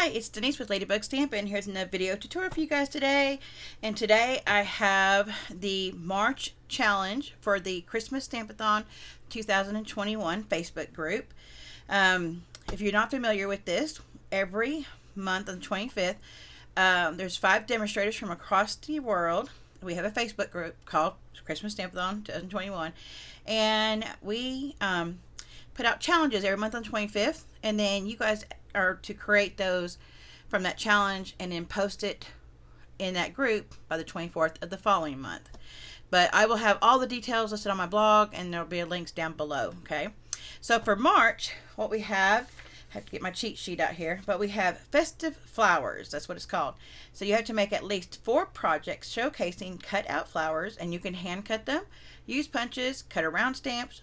Hi, it's Denise with Ladybug Stampin. Here's another video tutorial for you guys today. And today I have the March challenge for the Christmas Stampathon 2021 Facebook group. If you're not familiar with this, every month on the 25th, there's 5 demonstrators from across the world. We have a Facebook group called Christmas Stampathon 2021, and we put out challenges every month on the 25th, and then you guys are to create those from that challenge and then post it in that group by the 24th of the following month. But I will have all the details listed on my blog, and there'll be links down below. Okay, so for March, what we have to get my cheat sheet out here, but we have Festive Flowers. That's what it's called. So you have to make at least 4 projects showcasing cut out flowers, and you can hand cut them, use punches, cut around stamps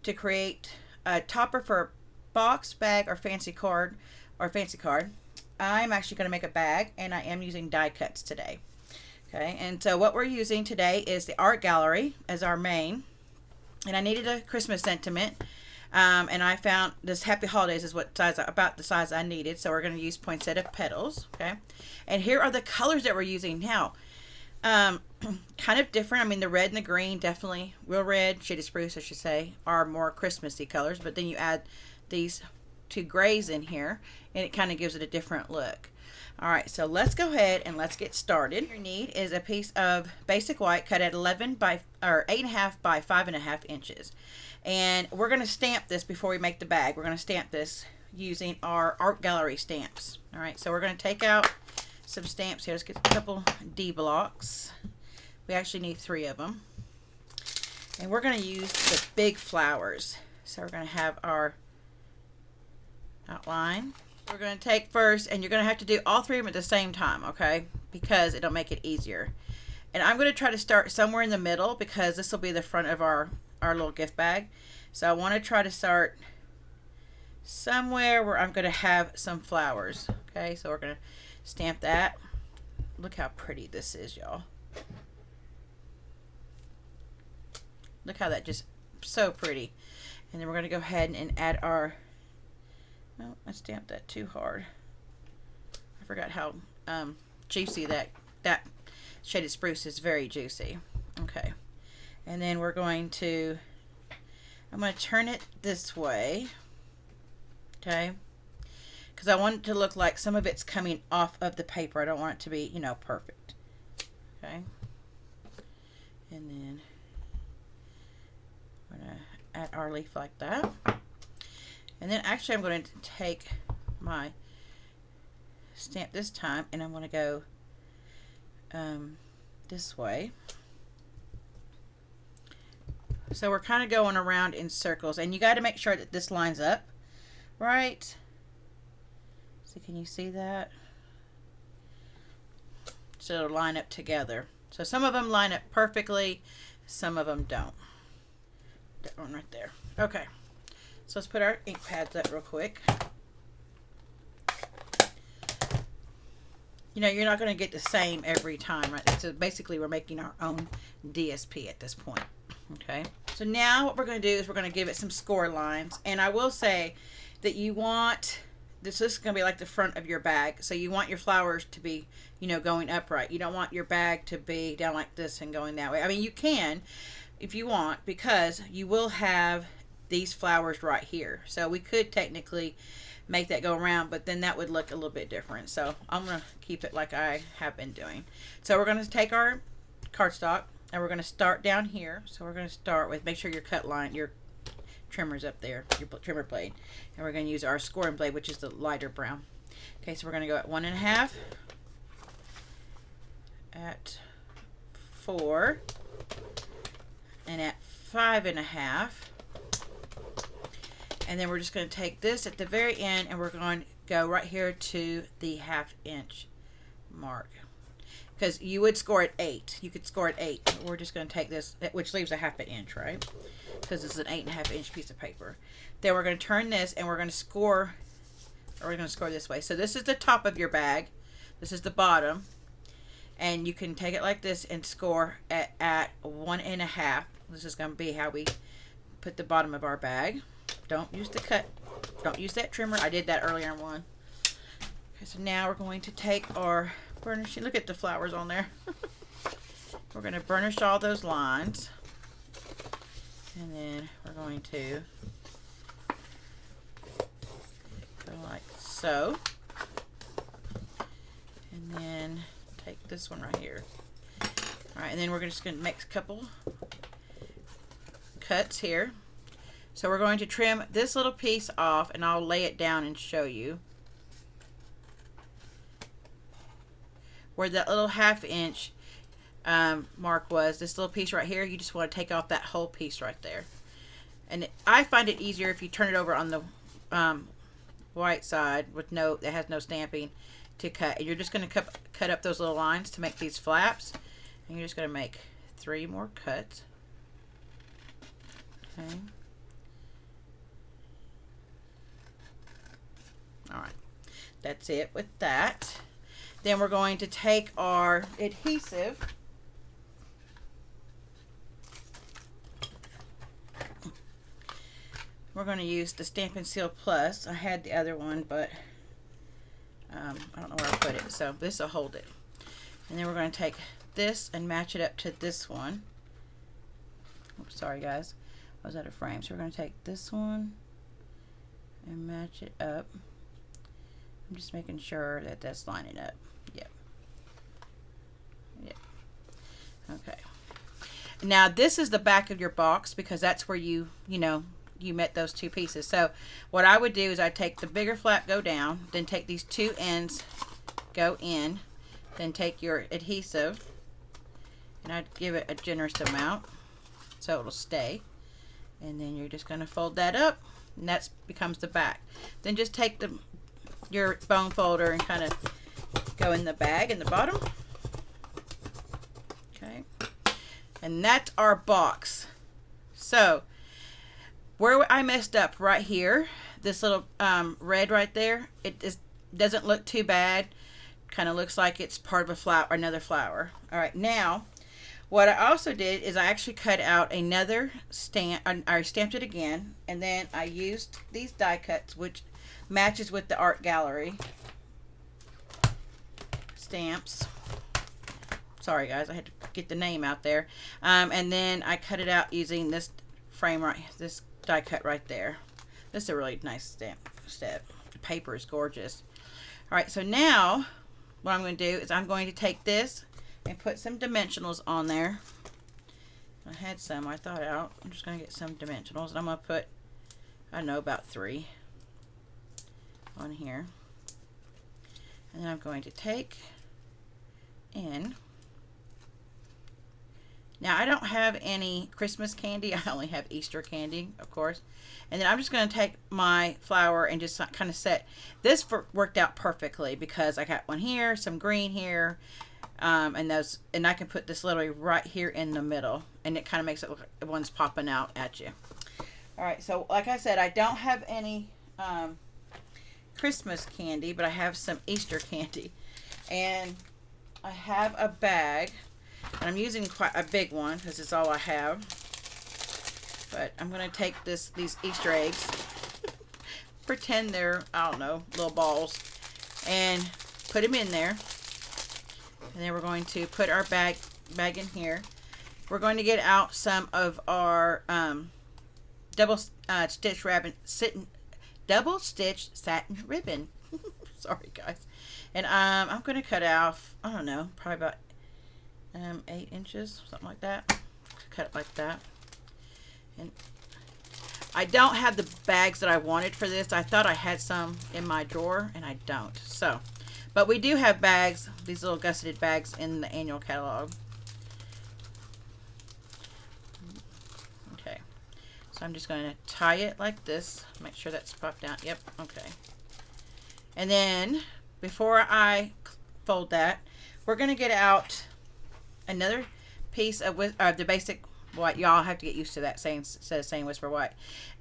to create a topper for a box, bag, or fancy card. I'm actually going to make a bag, and I am using die cuts today. Okay, and so what we're using today is the art gallery as our main, and I needed a Christmas sentiment, and I found this Happy Holidays is about the size I needed. So we're going to use poinsettia petals. Okay, and here are the colors that we're using now. Kind of different. I mean, the red and the green, definitely real red, shaded spruce I should say, are more Christmassy colors, but then you add these 2 grays in here and it kind of gives it a different look. Alright, so let's go ahead and let's get started. What you need is a piece of basic white cut at 8.5 by 5.5 inches, and we're going to stamp this before we make the bag. We're going to stamp this using our art gallery stamps. Alright, so we're going to take out some stamps here. Let's get a couple D blocks. We actually need 3 of them, and we're going to use the big flowers. So we're going to have our outline. We're going to take first, and you're going to have to do all 3 of them at the same time, okay, because it'll make it easier. And I'm going to try to start somewhere in the middle because this will be the front of our little gift bag. So I want to try to start somewhere where I'm going to have some flowers. Okay, so we're going to stamp that. Look how pretty this is, y'all. Look how that just so pretty. And then we're going to go ahead and add our, oh, I stamped that too hard. I forgot how juicy that shaded spruce is. Very juicy. Okay, and then we're going to, I'm going to turn it this way, okay, because I want it to look like some of it's coming off of the paper. I don't want it to be, you know, perfect. Okay, and then I'm going to add our leaf like that. And then actually I'm going to take my stamp this time, and I'm going to go this way. So we're kind of going around in circles, and you got to make sure that this lines up right. So can you see that? So it'll line up together. So some of them line up perfectly, some of them don't. That one right there. Okay, so let's put our ink pads up real quick. You know, you're not going to get the same every time, right? So basically we're making our own DSP at this point. Okay, so now what we're going to do is we're going to give it some score lines, and I will say that you want this is going to be like the front of your bag, so you want your flowers to be, you know, going upright. You don't want your bag to be down like this and going that way. I mean, you can if you want, because you will have these flowers right here, so we could technically make that go around, but then that would look a little bit different. So I'm going to keep it like I have been doing. So we're going to take our cardstock, and we're going to start down here. So we're going to start with, make sure your cut line, your trimmer's up there, your trimmer blade, and we're going to use our scoring blade, which is the lighter brown. Okay, so we're going to go at 1.5, at 4, and at 5.5. And then we're just going to take this at the very end, and we're going to go right here to the 1/2 inch mark. Because you would score at 8. You could score at 8. But we're just going to take this, which leaves a 1/2 inch, right? Because it's an 8.5 inch piece of paper. Then we're going to turn this, and we're going to score, or we're going to score this way. So this is the top of your bag. This is the bottom. And you can take it like this and score at 1.5. This is going to be how we put the bottom of our bag. Don't use the cut. Don't use that trimmer. I did that earlier in one. Okay, so now we're going to take our burnishing. Look at the flowers on there. We're going to burnish all those lines. And then we're going to go like so. And then take this one right here. Alright, and then we're just going to make a couple cuts here. So we're going to trim this little piece off, and I'll lay it down and show you. Where that little 1/2 inch mark was, this little piece right here, you just want to take off that whole piece right there. And I find it easier if you turn it over on the white side with that has no stamping to cut. And you're just going to cut up those little lines to make these flaps. And you're just going to make 3 more cuts. Okay. Alright. That's it with that. Then we're going to take our adhesive. We're going to use the Stampin' Seal Plus. I had the other one, but I don't know where I put it. So this will hold it. And then we're going to take this and match it up to this one. Oops, sorry guys. I was out of frame. So we're going to take this one and match it up. I'm just making sure that that's lining up. Yep. Yep. Okay. Now this is the back of your box because that's where you met those 2 pieces. So what I would do is I'd take the bigger flap, go down, then take these 2 ends, go in, then take your adhesive, and I'd give it a generous amount so it'll stay. And then you're just going to fold that up, and that becomes the back. Then just take your bone folder and kind of go in the bag in the bottom. Okay. And that's our box. So where I messed up right here, this little red right there, it doesn't look too bad. Kind of looks like it's part of a flower, another flower. All right, now what I also did is I actually cut out another stamp. I stamped it again, and then I used these die cuts, which matches with the art gallery stamps. Sorry guys, I had to get the name out there. And then I cut it out using this frame this die cut right there. This is a really nice step. The paper is gorgeous. Alright, so now what I'm going to do is I'm going to take this and put some dimensionals on there. I had some I thought out. I'm just going to get some dimensionals, and I'm going to put, I don't know, about 3 on here. And then I'm going to take in. Now I don't have any Christmas candy. I only have Easter candy, of course. And then I'm just going to take my flower and just kind of set. This worked out perfectly because I got one here, some green here, and I can put this literally right here in the middle, and it kind of makes it look like one's popping out at you. All right, so like I said, I don't have any Christmas candy, but I have some Easter candy, and I have a bag. And I'm using quite a big one because it's all I have. But I'm going to take these Easter eggs, pretend they're, I don't know, little balls, and put them in there. And then we're going to put our bag in here. We're going to get out some of our double stitch satin ribbon. Sorry guys. And I'm going to cut off, I don't know, probably about 8 inches, something like that. Cut it like that. And I don't have the bags that I wanted for this. I thought I had some in my drawer, and I don't. So, but we do have bags, these little gusseted bags in the annual catalog. Okay, so I'm just going to tie it like this. Make sure that's popped down. Yep, okay. And then before I fold that, we're going to get out another piece of the basic white. Y'all have to get used to that instead of saying whisper white.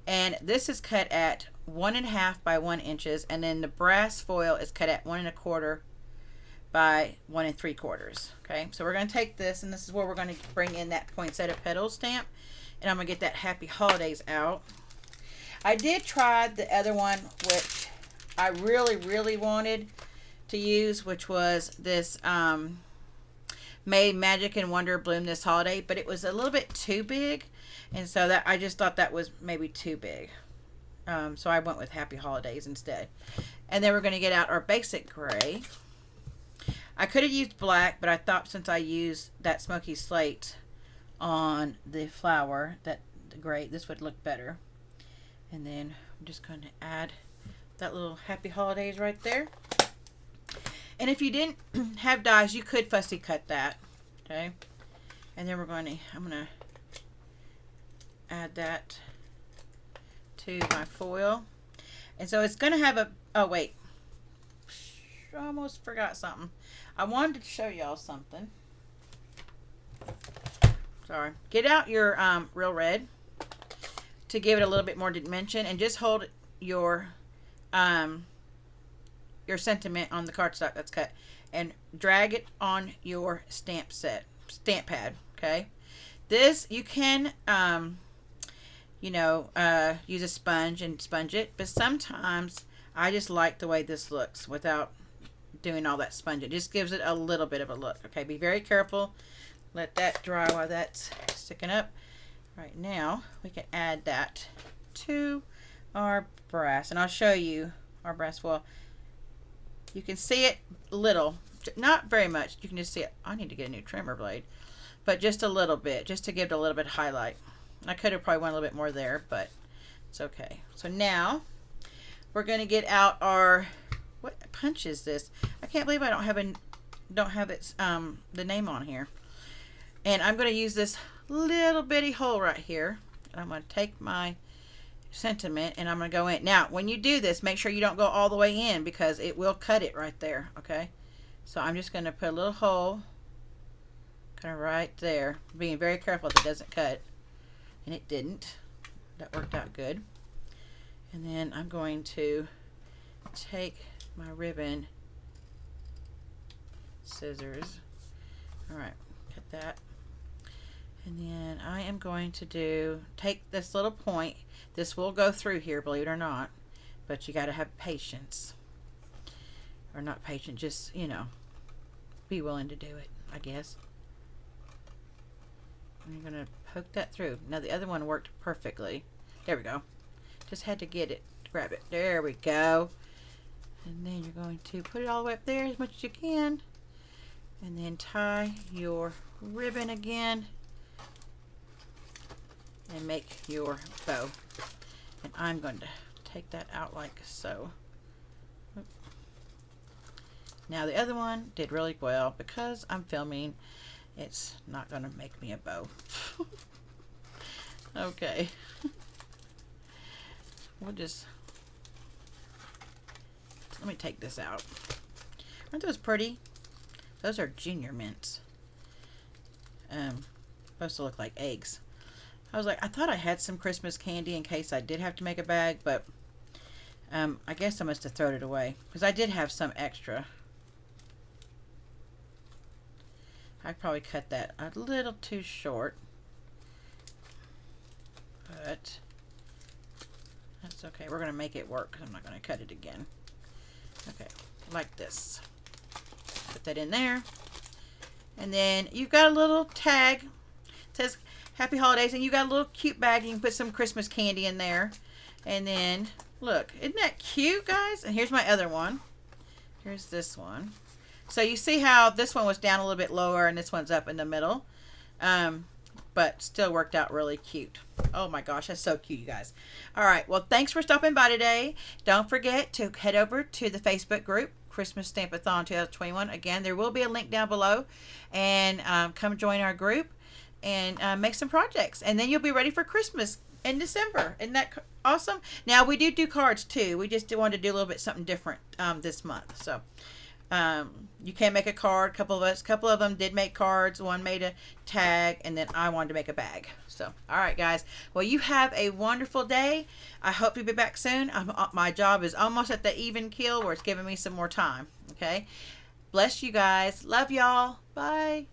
And this is cut at 1.5 by 1 inches, and then the brass foil is cut at 1.25 by 1 3/4. Okay, so we're going to take this, and this is where we're going to bring in that poinsettia petals stamp, and I'm going to get that Happy Holidays out. I did try the other one, which I really wanted, to use, which was this May Magic and Wonder Bloom This Holiday, but it was a little bit too big, and so that I just thought that was maybe too big. So I went with Happy Holidays instead. And then we're going to get out our basic gray. I could have used black, but I thought since I used that smoky slate on the flower, that the gray, this would look better. And then I'm just going to add that little Happy Holidays right there. And if you didn't have dies, you could fussy cut that. Okay. And then I'm going to add that to my foil. And so it's going to have a, oh wait, I almost forgot something. I wanted to show y'all something. Sorry. Get out your real red to give it a little bit more dimension, and just hold your sentiment on the cardstock that's cut and drag it on your stamp pad. Okay, this you can use a sponge and sponge it, but sometimes I just like the way this looks without doing all that sponge. It just gives it a little bit of a look. Okay, be very careful. Let that dry while that's sticking up. Right now we can add that to our brass, and I'll show you our brass foil. You can see it little, not very much. You can just see it. I need to get a new trimmer blade, but just a little bit, just to give it a little bit of highlight. I could have probably went a little bit more there, but it's okay. So now we're going to get out our, what punch is this? I can't believe I don't have its the name on here. And I'm going to use this little bitty hole right here. And I'm going to take my sentiment and I'm going to go in. Now, when you do this, make sure you don't go all the way in, because it will cut it right there. Okay. So I'm just going to put a little hole kind of right there, being very careful that it doesn't cut. And it didn't. That worked out good. And then I'm going to take my ribbon scissors. Alright, cut that. And then I am going to take this little point. This will go through here, believe it or not. But you got to have patience. Or not patient, just, be willing to do it, I guess. And you're going to poke that through. Now the other one worked perfectly. There we go. Just had to get it, grab it. There we go. And then you're going to put it all the way up there as much as you can. And then tie your ribbon again. And make your bow. And I'm going to take that out like so. Now the other one did really well. Because I'm filming, it's not going to make me a bow. Okay. We'll just, let me take this out. Aren't those pretty? Those are junior mints. Supposed to look like eggs. I was like, I thought I had some Christmas candy in case I did have to make a bag, but I guess I must have thrown it away, because I did have some extra. I probably cut that a little too short, but that's okay. We're going to make it work, because I'm not going to cut it again. Okay, like this. Put that in there. And then you've got a little tag. It says Happy Holidays, and you got a little cute bag. You can put some Christmas candy in there. And then, look, isn't that cute, guys? And here's my other one. Here's this one. So you see how this one was down a little bit lower and this one's up in the middle. But still worked out really cute. Oh my gosh, that's so cute, you guys. All right, well, thanks for stopping by today. Don't forget to head over to the Facebook group, Christmas Stampathon 2021. Again, there will be a link down below. And come join our group and make some projects. And then you'll be ready for Christmas in December. Isn't that awesome? Now, we do cards too. We just wanted to do a little bit something different this month. So you can make a card. A couple of them did make cards. One made a tag, and then I wanted to make a bag. So, all right, guys. Well, you have a wonderful day. I hope you'll be back soon. My job is almost at the even keel where it's giving me some more time. Okay. Bless you guys. Love y'all. Bye.